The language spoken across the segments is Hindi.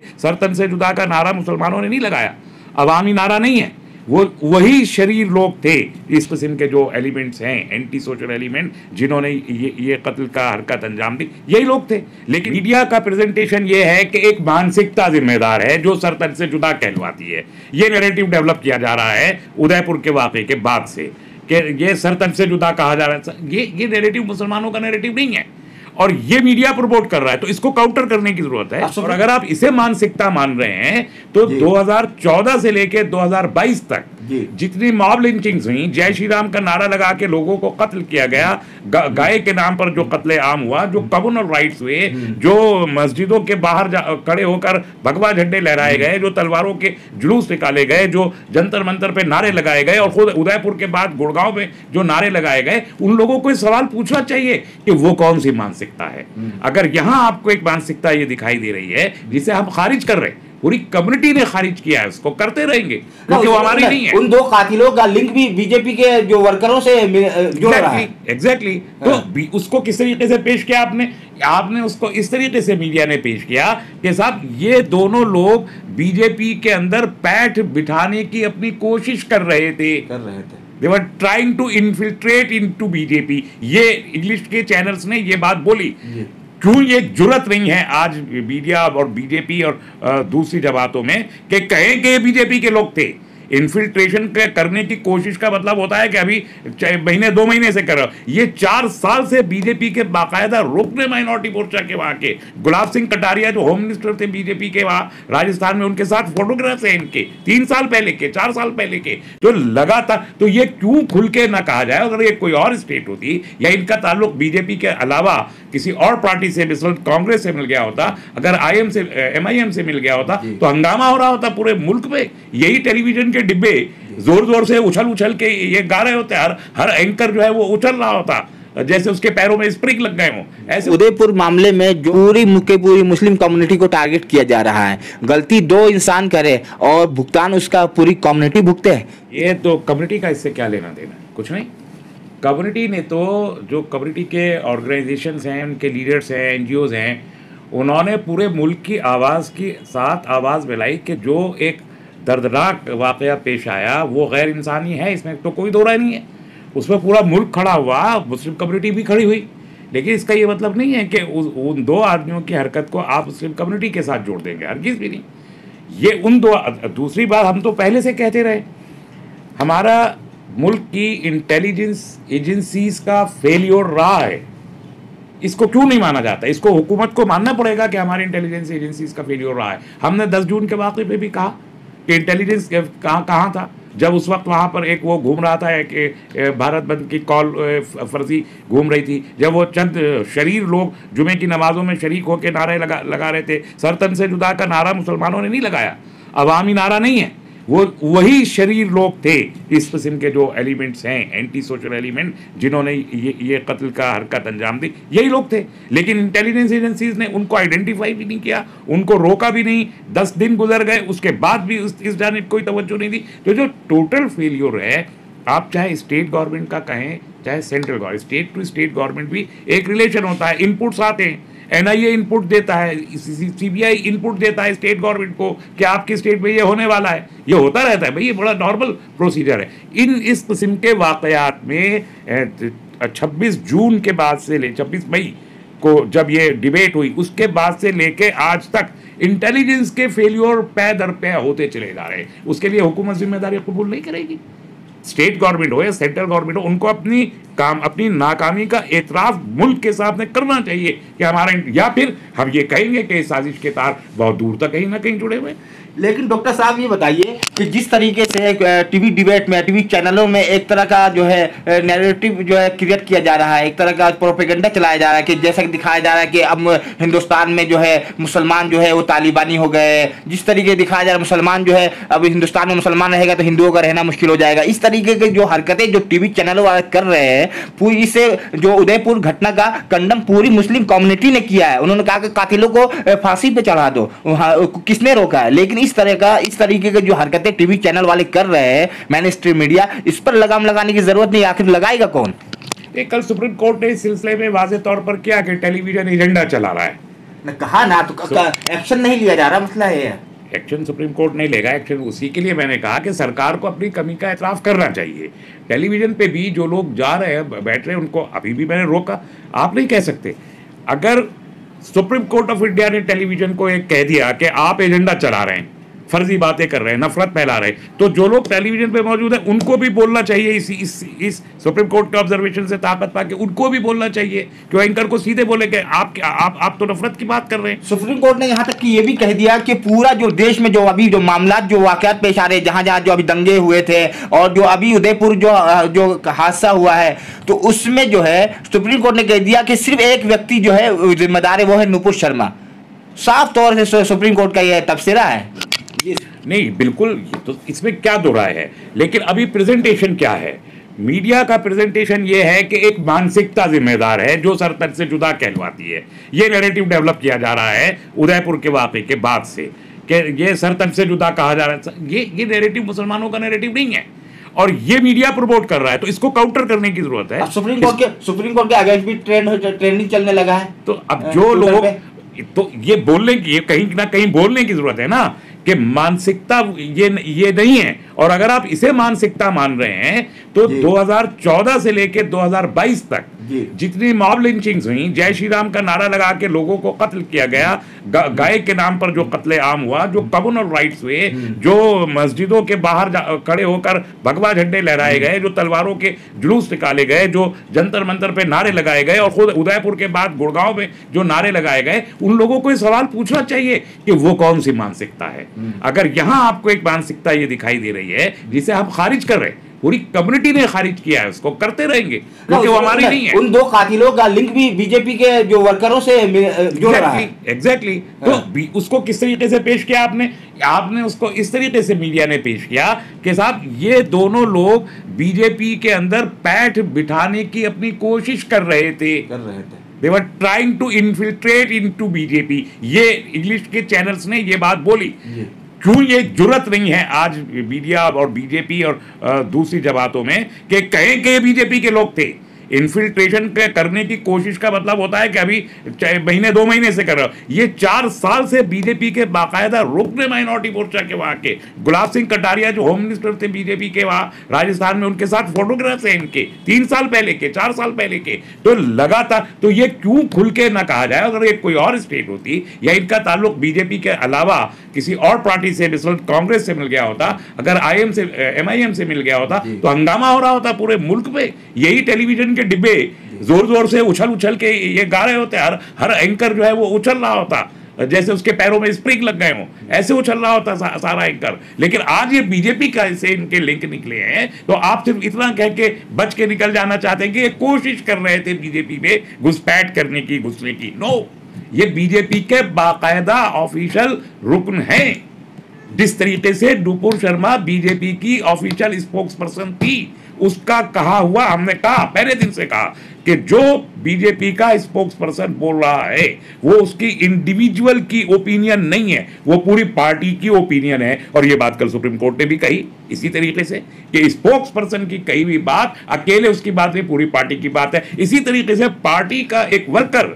सर तन से जुदा का नारा मुसलमानों ने नहीं लगाया, अवामी नारा नहीं है, वो वही शरीर लोग थे, इस किस्म के जो एलिमेंट्स हैं, एंटी सोशल एलिमेंट, जिन्होंने ये कत्ल का हरकत अंजाम दी, यही लोग थे। लेकिन मीडिया का प्रेजेंटेशन ये है कि एक मानसिकता जिम्मेदार है जो सर तन से जुदा कहलवाती है। ये नैरेटिव डेवलप किया जा रहा है उदयपुर के वाक़े के बाद से कि ये सर तन से जुदा कहा जा रहा है। ये नैरेटिव मुसलमानों का नैरेटिव नहीं है और ये मीडिया प्रमोट कर रहा है, तो इसको काउंटर करने की जरूरत है। और अगर आप इसे मानसिकता मान रहे हैं तो 2014 से लेकर 2022 तक जितनी मॉब लिंचिंग्स हुई, जय श्री राम का नारा लगा के लोगों को कत्ल किया गया, गाय के नाम पर जो कत्ले आम हुआ, जो कम्युनल राइट्स हुए, जो मस्जिदों के बाहर खड़े होकर भगवा झंडे लहराए गए, जो तलवारों के जुलूस निकाले गए, जो जंतर मंतर पे नारे लगाए गए और खुद उदयपुर के बाद गुड़गांव में जो नारे लगाए गए, उन लोगों को सवाल पूछना चाहिए कि वो कौन सी मानसिकता है। अगर यहां आपको एक मानसिकता ये दिखाई दे रही है जिसे हम खारिज कर रहे हैं, पूरी कम्युनिटी ने खारिज किया है, उसको करते रहेंगे क्योंकि वो हमारी नहीं है। उन दो कातिलों का लिंक भी बीजेपी के जो वर्करों से जुड़ रहा है। एग्जैक्टली। तो उसको किस तरीके से पेश किया आपने उसको इस तरीके से मीडिया ने पेश किया कि साहब ये दोनों लोग बीजेपी के अंदर पैठ बिठाने की अपनी कोशिश कर रहे थे। They were trying to infiltrate into BJP। ये इंग्लिश के चैनल्स ने ये बात बोली। क्यों ये जुर्रत नहीं है आज मीडिया और बीजेपी और दूसरी जमातों में कि कहें कि ये बीजेपी के लोग थे। इन्फिल्ट्रेशन करने की कोशिश का मतलब होता है कि अभी महीने 2 महीने से कर रहा हूं। ये 4 साल से बीजेपी के बाकायदा रुकने माइनॉरिटी मोर्चा के वहां के गुलाब सिंह कटारिया जो होम मिनिस्टर थे बीजेपी के वहां राजस्थान में, उनके साथ फोटोग्राफ्स हैं इनके 3 साल पहले के, 4 साल पहले के, जो लगातार। तो ये क्यों खुल के ना कहा जाए? अगर ये कोई और स्टेट होती या इनका ताल्लुक बीजेपी के अलावा किसी और पार्टी से, मिसल कांग्रेस से मिल गया होता, अगर MIM से मिल गया होता तो हंगामा हो रहा होता पूरे मुल्क में। यही टेलीविजन के डिब्बे जोर जोर से उछल के ये गा रहे होते, हर एंकर जो है वो उछल रहा होता जैसे उसके पैरों में स्प्रिंग लग गए हों। ऐसे उदयपुर मामले में जो पूरी मुस्लिम कम्युनिटी को टारगेट किया जा रहा है, गलती 2 इंसान करे और भुगतान उसका पूरी कम्युनिटी भुगते है। ये तो कम्युनिटी का इससे क्या लेना देना? कुछ नहीं। कम्युनिटी ने तो, जो कम्युनिटी के ऑर्गेनाइजेशंस हैं, उनके लीडर्स हैं, NGOs हैं, उन्होंने पूरे मुल्क की आवाज़ के साथ आवाज़ मिलाई कि जो एक दर्दनाक वाक़या पेश आया वो गैर इंसानी है, इसमें तो कोई दो राय नहीं है। उसमें पूरा मुल्क खड़ा हुआ, मुस्लिम कम्युनिटी भी खड़ी हुई। लेकिन इसका ये मतलब नहीं है कि उन 2 आदमियों की हरकत को आप मुस्लिम कम्युनिटी के साथ जोड़ देंगे, हरगिज़ भी नहीं। ये उन 2। दूसरी बात, हम तो पहले से कहते रहे, हमारा मुल्क की इंटेलिजेंस एजेंसीज का फेलियर रहा है। इसको क्यों नहीं माना जाता? इसको हुकूमत को मानना पड़ेगा कि हमारी इंटेलिजेंस एजेंसीज का फेलियर रहा है। हमने 10 जून के वाक़े पे भी कहा कि इंटेलिजेंस कहाँ था जब उस वक्त वहाँ पर एक वो घूम रहा था कि भारत बंद की कॉल फर्जी घूम रही थी, जब वो चंद शरीर लोग जुमे की नमाजों में शरीक होकर नारे लगा रहे थे। सर तन से जुदा का नारा मुसलमानों ने नहीं लगाया, अवामी नारा नहीं है, वो वही शरीर लोग थे, इस किस्म के जो एलिमेंट्स हैं, एंटी सोशल एलिमेंट, जिन्होंने ये कत्ल का हरकत अंजाम दी, यही लोग थे। लेकिन इंटेलिजेंस एजेंसीज ने उनको आइडेंटिफाई भी नहीं किया, उनको रोका भी नहीं। 10 दिन गुजर गए, उसके बाद भी इस जानिब कोई तवज्जो नहीं दी। तो जो टोटल फेलियर है, आप चाहे स्टेट गवर्नमेंट का कहें चाहे central government, state to state government भी एक रिलेशन होता है, इनपुट्स आते हैं। NIA इनपुट देता है, CBI इनपुट देता है स्टेट गवर्नमेंट को कि आपकी स्टेट में ये होने वाला है। ये होता रहता है भाई, ये बड़ा नॉर्मल प्रोसीजर है। इस किस्म के वाक़यात में 26 जून के बाद से 26 मई को जब ये डिबेट हुई, उसके बाद से लेके आज तक इंटेलिजेंस के फेलियर पै दर पे होते चले जा रहे हैं। उसके लिए हुकूमत जिम्मेदारी कबूल नहीं करेगी। स्टेट गवर्नमेंट हो या सेंट्रल गवर्नमेंट हो, उनको अपनी नाकामी का एतराफ़ मुल्क के सामने करना चाहिए कि हमारा, या फिर हम ये कहेंगे कि साजिश के तार बहुत दूर तक कहीं ना कहीं जुड़े हुए। लेकिन डॉक्टर साहब ये बताइए कि जिस तरीके से टीवी डिबेट में, टीवी चैनलों में एक तरह का जो है नैरेटिव जो है क्रिएट किया जा रहा है, एक तरह का प्रोपेगेंडा चलाया जा रहा है कि जैसा कि दिखाया जा रहा है कि अब हिंदुस्तान में जो है मुसलमान जो है वो तालिबानी हो गए, जिस तरीके दिखाया जा रहा है मुसलमान जो है अब हिंदुस्तान में मुसलमान रहेगा तो हिंदुओं का रहना मुश्किल हो जाएगा। इस तरीके की जो हरकतें जो टीवी चैनलों वाले कर रहे हैं, पूरी इससे जो उदयपुर घटना का कंडम पूरी मुस्लिम कम्युनिटी ने किया है। उन्होंने कहा कि कातिलों को फांसी पे चढ़ा दो, किसने रोका है? लेकिन इस तरीके के जो हरकतें टीवी चैनल वाले कर रहे हैं, मेन स्ट्रीम मीडिया, इस पर लगाम लगाने की जरूरत नहीं, आखिर लगाएगा कौन? कल सुप्रीम कोर्ट ने इस सिलसिले में वाज़ेह तौर पर किया कि टेलीविजन एजेंडा चला रहा है। कहा ना, तो एक्शन नहीं लिया जा रहा, मसला है। एक्शन सुप्रीम कोर्ट नहीं लेगा, एक्शन उसी के लिए मैंने कहा कि सरकार को अपनी कमी का एतराफ़ करना चाहिए। टेलीविज़न पे भी जो लोग जा रहे हैं, बैठ रहे हैं, उनको अभी भी मैंने रोका। आप नहीं कह सकते, अगर सुप्रीम कोर्ट ऑफ इंडिया ने टेलीविज़न को एक कह दिया कि आप एजेंडा चला रहे हैं, फर्जी बातें कर रहे हैं, नफरत फैला रहे हैं, तो जो लोग टेलीविजन पे मौजूद हैं उनको भी बोलना चाहिए। इस सुप्रीम कोर्ट के ऑब्जर्वेशन से ताकत पाके उनको भी बोलना चाहिए कि एंकर को सीधे बोले कि आप तो नफरत की बात कर रहे हैं। सुप्रीम कोर्ट ने यहाँ तक कि ये भी कह दिया कि पूरा जो देश में जो अभी जो मामला, जो वाकयात पेश आ रहे हैं, जहाँ जहाँ जो अभी दंगे हुए थे और जो अभी उदयपुर जो हादसा हुआ है, तो उसमें जो है सुप्रीम कोर्ट ने कह दिया कि सिर्फ एक व्यक्ति जो है जिम्मेदार है, वो है नुपुर शर्मा। साफ तौर से सुप्रीम कोर्ट का यह तबसरा है। नहीं, बिल्कुल, तो इसमें क्या दो राय है, लेकिन अभी प्रेजेंटेशन क्या है? मीडिया का प्रेजेंटेशन ये है कि एक मानसिकता जिम्मेदार है जो सरतज से जुदा कहलवाती है। ये नैरेटिव डेवलप किया जा रहा है उदयपुर के वाक़े के बाद से कि ये सरतज से जुदा कहा जा रहा है। ये नैरेटिव मुसलमानों का नैरेटिव नहीं है और ये मीडिया प्रमोट कर रहा है, तो इसको काउंटर करने की जरूरत है। सुप्रीम कोर्ट के अगेंस्ट भी ट्रेंडिंग चलने लगा है, तो अब जो लोग, तो ये बोलने की, ये कहीं ना कहीं बोलने की जरूरत है ना कि मानसिकता ये नहीं है। और अगर आप इसे मानसिकता मान रहे हैं तो 2014 से लेकर 2022 तक जितनी मॉब लिंचिंग्स हुई, जय श्री राम का नारा लगा के लोगों को कत्ल किया गया, गाय के नाम पर जो कत्ले आम हुआ, जो कम्युनल राइट्स हुए, जो मस्जिदों के बाहर खड़े होकर भगवा झंडे लहराए गए, जो तलवारों के जुलूस निकाले गए, जो जंतर मंतर पे नारे लगाए गए और खुद उदयपुर के बाद गुड़गांव में जो नारे लगाए गए, उन लोगों को ये सवाल पूछना चाहिए कि वो कौन सी मानसिकता है। अगर यहां आपको एक मानसिकता ये दिखाई दे रही है जिसे आप खारिज कर रहे हैं, पूरी कम्युनिटी ने खारिज किया है, उसको करते रहेंगे क्योंकि वो हमारी नहीं है। उन दो कातिलों का लिंक भी बीजेपी के जो वर्करों से जोड़ रहा है। एग्जैक्टली। तो उसको किस तरीके से पेश किया आपने उसको इस तरीके से मीडिया ने पेश किया कि साहब ये दोनों लोग बीजेपी के अंदर पैठ बिठाने की अपनी कोशिश कर रहे थे। They were trying to infiltrate into BJP। ये इंग्लिश के चैनल्स ने ये बात बोली। क्यों ये जुर्रत नहीं है आज मीडिया और बीजेपी और दूसरी जमातों में कि कहें कि बीजेपी के लोग थे? इन्फिल्ट्रेशन करने की कोशिश का मतलब होता है कि अभी महीने 2 महीने से कर रहे हो। ये 4 साल से बीजेपी के बाकायदा रुकने माइनॉरिटी मोर्चा के वहाँ के गुलाब सिंह कटारिया जो होम मिनिस्टर थे बीजेपी के वहाँ राजस्थान में, उनके साथ फोटोग्राफ्स हैं इनके 3 साल पहले के, 4 साल पहले के। तो लगातार, तो ये क्यों खुल के ना कहा जाए? अगर ये कोई और स्टेट होती या इनका ताल्लुक बीजेपी के अलावा किसी और पार्टी से, मिसल कांग्रेस से मिल गया होता, अगर MIM से मिल गया होता, तो हंगामा हो रहा होता पूरे मुल्क में। यही टेलीविजन के डिब्बे जोर जोर से उछल के ये गा रहे होते, हर एंकर जो है वो उछल रहा होता जैसे उसके पैरों में स्प्रिंग लग गए हों, ऐसे उछल रहा होता सारा एंकर। लेकिन आज ये बीजेपी का से इनके लिंक निकले हैं, तो आप सिर्फ इतना कह के बच के निकल जाना चाहते हैं कि ये कोशिश कर रहे थे बीजेपी में घुसपैठ करने की, घुसने की। नो, ये बीजेपी के बाकायदा ऑफिशियल रुकन हैं। जिस तरीके से नुपुर शर्मा बीजेपी की ऑफिशियल स्पोक्स पर्सन थी, उसका कहा हुआ, हमने कहा पहले दिन से कहा कि जो बीजेपी का स्पोक्स पर्सन बोल रहा है वो उसकी इंडिविजुअल की ओपिनियन नहीं है, वो पूरी पार्टी की ओपिनियन है। और ये बात कल सुप्रीम कोर्ट ने भी कही इसी तरीके से कि स्पोक्स पर्सन की कही हुई बात अकेले उसकी बात नहीं, पूरी पार्टी की बात है। इसी तरीके से पार्टी का एक वर्कर,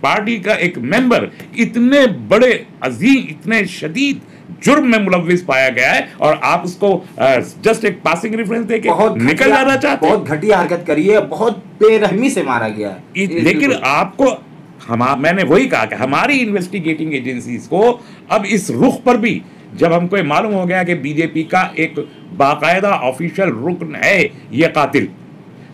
पार्टी का एक मेंबर इतने बड़े अजीम, इतने शदीद जुर्म में मुलव्विस पाया गया है और आप उसको जस्ट एक पासिंग रेफरेंस देके निकल जाना चाहते हैं। बहुत घटिया हरकत करी है, बहुत बेरहमी से मारा गया है। लेकिन आपको मैंने वही कहा कि हमारी इन्वेस्टिगेटिंग एजेंसीज को अब इस रुख पर भी जब हमको मालूम हो गया कि बीजेपी का एक बाकायदा ऑफिशियल रुकन है ये कातिल,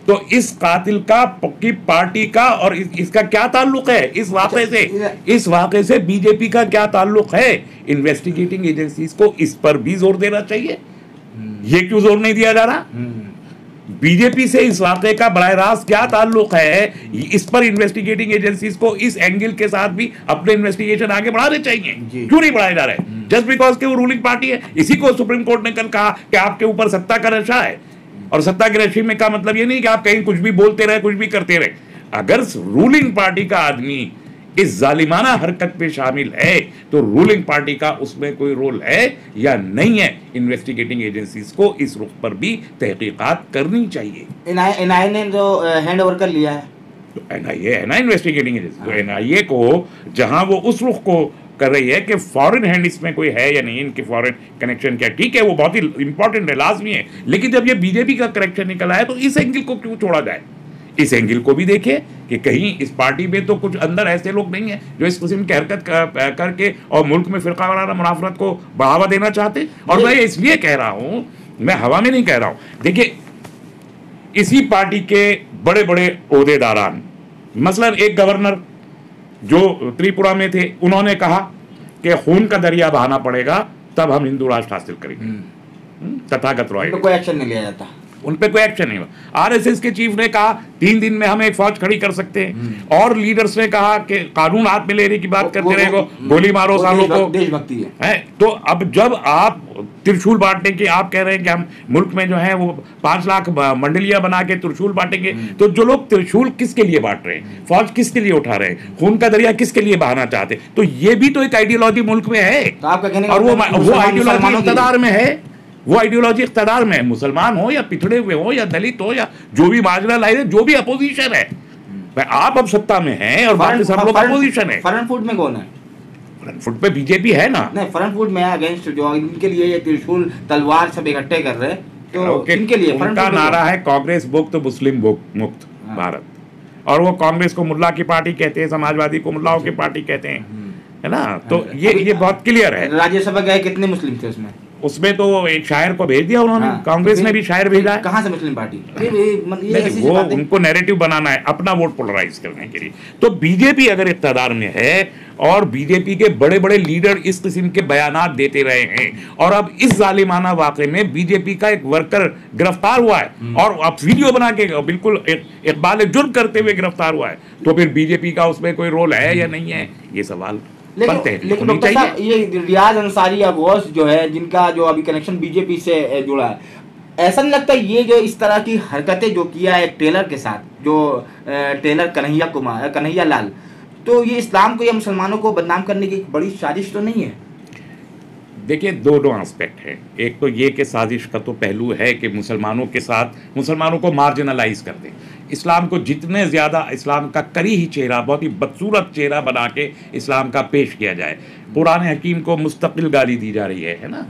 तो इस कातिल का की पार्टी का और इसका क्या ताल्लुक है इस वाक़े से बीजेपी का क्या ताल्लुक है? इन्वेस्टिगेटिंग एजेंसीज को इस पर भी जोर देना चाहिए। ये क्यों जोर नहीं दिया जा रहा? बीजेपी से इस वाक़े का बराह रास्त क्या ताल्लुक है, इस पर इन्वेस्टिगेटिंग एजेंसीज को इस एंगल के साथ भी अपने इन्वेस्टिगेशन आगे बढ़ाने चाहिए। क्यों नहीं बढ़ाए जा रहे? जस्ट बिकॉज के वो रूलिंग पार्टी है। इसी को सुप्रीम कोर्ट ने कल कहा कि आपके ऊपर सत्ता का नशा है, और सत्ता के नशे में का मतलब ये नहीं कि आप कहीं कुछ भी बोलते रहे, कुछ भी करते रहे। अगर रूलिंग पार्टी का आदमी इस जालिमाना हरकत में शामिल है तो रूलिंग पार्टी का उसमें कोई रोल है या नहीं है? इन्वेस्टिगेटिंग एजेंसीज को इस रुख पर भी तहकीकात करनी चाहिए। NIA ने जो हैंड ओवर कर लिया है तो NIA है ना इन्वेस्टिगेटिंग एजेंसी, तो NIA को जहां वो उस रुख को कर रही है कि फॉरेन हैंड इसमें कोई है या नहीं, इनके फॉरेन कनेक्शन क्या, ठीक है वो बहुत ही इंपॉर्टेंट है, लाजमी है, लेकिन जब ये बीजेपी का कनेक्शन निकला है तो इस एंगल को क्यों छोड़ा जाए? इस एंगल को भी देखे कि कहीं इस पार्टी में तो कुछ अंदर ऐसे लोग नहीं हैं जो इस किस्म की हरकत करके और मुल्क में फिरका वाराना मुनाफरत को बढ़ावा देना चाहते। और मैं इसलिए कह रहा हूं, मैं हवा में नहीं कह रहा हूं। देखिए इसी पार्टी के बड़े बड़े ओहदेदारान, मसलन एक गवर्नर जो त्रिपुरा में थे, उन्होंने कहा कि खून का दरिया बहाना पड़ेगा तब हम हिंदू राष्ट्र हासिल करेंगे। तथागत रॉय, कोई एक्शन नहीं लिया जाता, उन पे कोई एक्शन नहीं हुआ। RSS के चीफ ने कहा 3 दिन में हम एक फौज खड़ी कर सकते हैं, और लीडर्स ने कहा कि कानून हाथ में लेने की बात करते रहे, गोली मारो सालों को, देशभक्ति है। तो अब जब आप त्रिशूल बांटने की आप कह रहे हैं कि हम मुल्क में जो है वो 5 लाख मंडलियां बना के त्रिशूल बांटेंगे, तो जो लोग त्रिशूल किसके लिए बांट रहे हैं, फौज किसके लिए उठा रहे हैं, खून का दरिया किसके लिए बहाना चाहते हैं, तो ये भी तो एक आइडियोलॉजी मुल्क में है, और वो आइडियोलॉजी इक़्तिदार में है, वो आइडियोलॉजी इक़्तिदार में है। मुसलमान हो या पिछड़े हुए हो या दलित हो या जो भी मार्जिनलाइज्ड है, जो भी अपोजिशन है, आप अब सत्ता में हैं और बाकी सब लोग अपोजिशन है। फरन फूड में कौन है? फरन फूड पे बीजेपी है ना। नहीं, फरन फूड में अगेंस्ट जो इनके लिए ये त्रिशूल तलवार सब इकट्ठे कर रहे हैं, तो इनके लिए उनका नारा है कांग्रेस मुक्त मुस्लिम मुक्त भारत, और वो कांग्रेस को मुल्ला की पार्टी कहते हैं, समाजवादी को मुल्लाओं की पार्टी कहते हैं, है ना। तो ये बहुत क्लियर है। राज्यसभा गए कितने मुस्लिम थे उसमें तो एक शायर को भेज दिया उन्होंने, कांग्रेस ने भी शायर भेजा है। कहां से मुस्लिम पार्टी? वो उनको नैरेटिव बनाना है अपना वोट पोलराइज करने के लिए। तो बीजेपी अगर इक़्तिदार में है और बीजेपी के बड़े बड़े लीडर इस किस्म के बयानात देते रहे हैं, और अब इस जालिमाना वाक़े में बीजेपी का एक वर्कर गिरफ्तार हुआ है, और अब वीडियो बना के बिल्कुल इक़बाल जुर्म करते हुए गिरफ्तार हुआ है, तो फिर बीजेपी का उसमें कोई रोल है या नहीं है, ये सवाल। लेकिन डॉक्टर साहब, ये रियाज अंसारी या गौस जो है, जिनका जो अभी कनेक्शन बीजेपी से जुड़ा है, ऐसा नहीं लगता ये जो इस तरह की हरकतें जो किया है टेलर के साथ, जो टेलर कन्हैया लाल, तो ये इस्लाम को या मुसलमानों को बदनाम करने की बड़ी साजिश तो नहीं है? देखिए दोनों एस्पेक्ट है। एक तो ये कि साजिश का तो पहलू है कि मुसलमानों के साथ मुसलमानों को मार्जिनलाइज कर दें, इस्लाम को जितने ज़्यादा इस्लाम का करी ही चेहरा, बहुत ही बदसूरत चेहरा बना के इस्लाम का पेश किया जाए। कुरान हकीम को मुस्तकिल गाली दी जा रही है ना,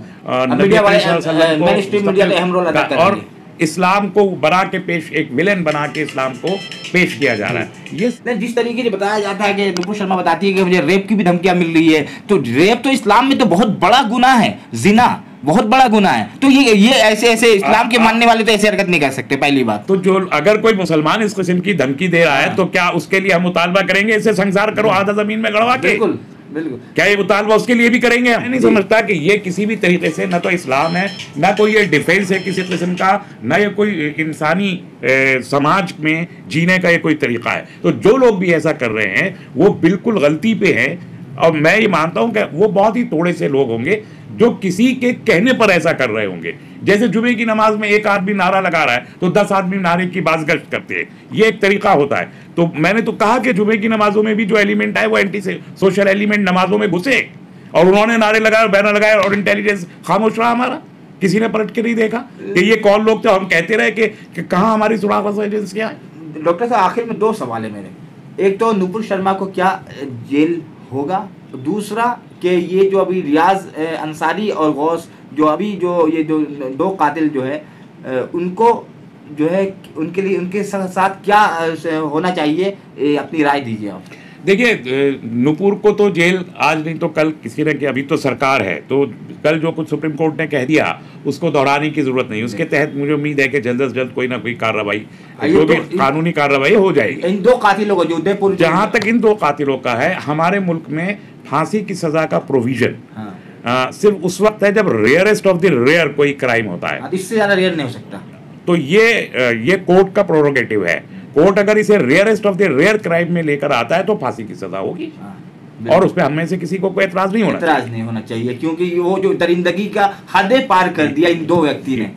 और इस्लाम को बना के पेश, एक विलेन बना के इस्लाम को पेश किया जा रहा है। ये जिस तरीके से बताया जाता है कि नुपुर शर्मा बताती है कि मुझे रेप की भी धमकियां मिल रही है, तो रेप तो इस्लाम में तो बहुत बड़ा गुनाह है, जिना बहुत बड़ा गुनाह है, तो ये ऐसे इस्लाम के मानने वाले तो ऐसे हरकत नहीं कर सकते। पहली बात तो जो अगर कोई मुसलमान इस किस्म की धमकी दे रहा है तो क्या उसके लिए हम मुतालबा करेंगे इसे संसार करो आधा जमीन में गड़वा के? बिल्कुल बिल्कुल। क्या ये मुतालबा उसके लिए भी करेंगे? मैं नहीं समझता कि ये किसी भी तरीके से न तो इस्लाम है, न कोई ये डिफेंस है किसी किस्म का, न ये कोई इंसानी समाज में जीने का ये कोई तरीका है। तो जो लोग भी ऐसा कर रहे हैं वो बिल्कुल गलती पे हैं, और मैं ये मानता हूँ कि वो बहुत ही थोड़े से लोग होंगे जो किसी के कहने पर ऐसा कर रहे होंगे। जैसे जुमे की नमाज में एक आदमी नारा लगा रहा है तो 10 आदमी नारे की बाज़गश्त करते हैं, ये एक तरीका होता है। तो मैंने तो कहा कि जुमे की नमाजों में भी जो एलिमेंट है वो एंटी सोशल एलिमेंट नमाजों में घुसे, और उन्होंने नारे लगाए, बैनर लगाए, और इंटेलिजेंस खामोश रहा हमारा, किसी ने पलट के नहीं देखा कि ये कौन लोग थे। हम कहते रहे कि कहाँ हमारी सुराग एजेंसियाँ हैं। डॉक्टर साहब आखिर में 2 सवाल है मेरे। एक तो नुपुर शर्मा को क्या जेल होगा, दूसरा कि ये जो अभी रियाज अंसारी और गौस जो अभी जो ये जो 2 कातिल जो है उनको जो है उनके लिए उनके साथ क्या होना चाहिए, अपनी राय दीजिए आप। देखिए नुपुर को तो जेल आज नहीं तो कल किसी ने, अभी तो सरकार है, तो कल जो कुछ सुप्रीम कोर्ट ने कह दिया उसको दोहराने की जरूरत नहीं। उसके तहत मुझे उम्मीद है कि जल्द से जल्द कोई ना कोई कार्रवाई, जो भी कानूनी कार्रवाई हो जाएगी। इन 2 कातिलों को जो उदयपुर, जहाँ तक इन 2 कातिलों का है, हमारे मुल्क में फांसी की सजा का प्रोविजन सिर्फ उस वक्त है जब रेयरेस्ट ऑफ द रेयर कोई क्राइम होता है, इससे ज्यादा रेयर नहीं हो सकता। तो ये कोर्ट का प्रोरोगेटिव है। कोर्ट अगर इसे rarest of the rare crime में लेकर आता है तो फांसी की सजा होगी, और उस पर हम में से किसी को कोई एतराज नहीं होना चाहिए, क्योंकि वो जो दरिंदगी का हद पार कर दिया इन 2 व्यक्ति ने।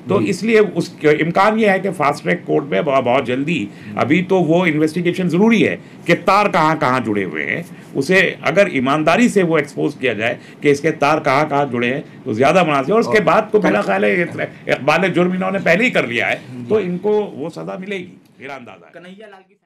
तो इसलिए उस इम्कान ये है कि फास्ट ट्रैक कोर्ट में बहुत जल्दी, अभी तो वो इन्वेस्टिगेशन ज़रूरी है कि तार कहाँ कहाँ जुड़े हुए हैं, उसे अगर ईमानदारी से वो एक्सपोज किया जाए कि इसके तार कहाँ कहाँ जुड़े हैं तो ज़्यादा मुनासिब। और उसके बाद तो मेरा ख्याल है इक़बाल जुर्म इन्होंने पहले ही कर लिया है, तो इनको वो सज़ा मिलेगी, मेरा अंदाज़ा है।